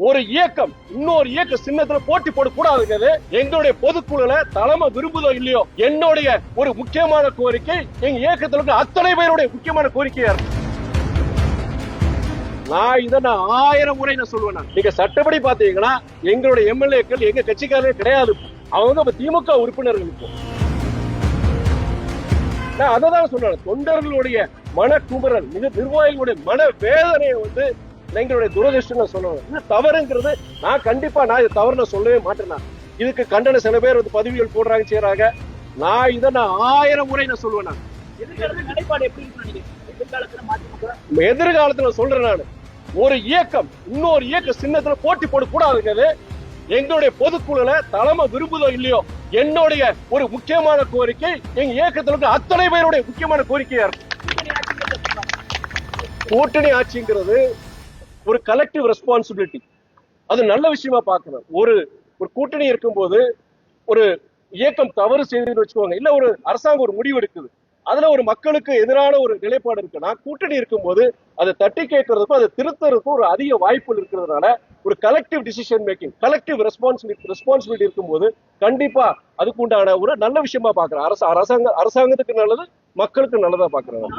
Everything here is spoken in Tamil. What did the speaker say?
ஒரு இயக்கம் இன்னொரு இயக்க சின்னத்துல போட்டி போடக்கூடாதுங்கிறது எங்களுடைய பொதுக்குழுல தலைமை விரும்புதோ இல்லையோ என்னுடைய ஒரு முக்கியமான கோரிக்கை, எங்க இயக்கத்தில் இருக்க அத்தனை பேருடைய முக்கியமான கோரிக்கையா இருக்கு. நான் 1000 முறை நான் சொல்லுவேன். நீங்க சட்டப்படி பாத்தீங்கன்னா எங்களுடைய எம்எல்ஏக்கள் எங்க கட்சிக்காரர்கள் கிடையாது. அவங்க திமுக உறுப்பினர்களுக்கு நான் அதான் சொல்றேன். தொண்டர்களுடைய மன குமுறல், நிர்வாகிகளுடைய மன வேதனையை எங்களுடைய துரதிருஷ்டம் சொல்லணும். இது தவறுங்கிறது நான் கண்டிப்பா இது தவறுன்னு சொல்லவே மாட்டேன். இதுக்கு கண்டன சில பேர் பதிவுகள் போடுறாங்க, செய்யறாங்க. நான் 1000 முறை நான் சொல்லுவேன். எதிர்காலத்துல சொல்றேன். நான் ஒரு இயக்கம் இன்னொரு இயக்க சின்னத்துல போட்டி போடக்கூடாதுங்கிறது எங்களுடைய பொதுக்குழுல தலைமை விரும்புதோ இல்லையோ என்னுடைய ஒரு முக்கியமான கோரிக்கை, எங்க இயக்கத்தில் இருக்க அத்தனை பேருடைய முக்கியமான கோரிக்கையா இருக்கு. கூட்டணி ஆட்சிங்கிறது ஒரு கலெக்டிவ் ரெஸ்பான்சிபிலிட்டி. அது நல்ல விஷயமா பார்க்கணும். ஒரு கூட்டணி இருக்கும்போது ஒரு இயக்கம் தவறு செய்து வச்சுக்கோங்க, இல்ல ஒரு அரசாங்கம் ஒரு முடிவு எடுக்குது, அதுல ஒரு மக்களுக்கு எதிரான ஒரு நிலைப்பாடு இருக்குன்னா கூட்டணி இருக்கும்போது அதை தட்டி கேட்கறதுக்கும் அதை திருத்தறதுக்கும் ஒரு அதிக வாய்ப்புகள் இருக்கிறதுனால ஒரு collective decision making, collective responsibility இருக்கும்போது கண்டிப்பா அதுக்கு உண்டான ஒரு நல்ல விஷயமா பாக்குறேன். அரசாங்கத்துக்கு நல்லது, மக்களுக்கு நல்லதா பாக்குறேன்.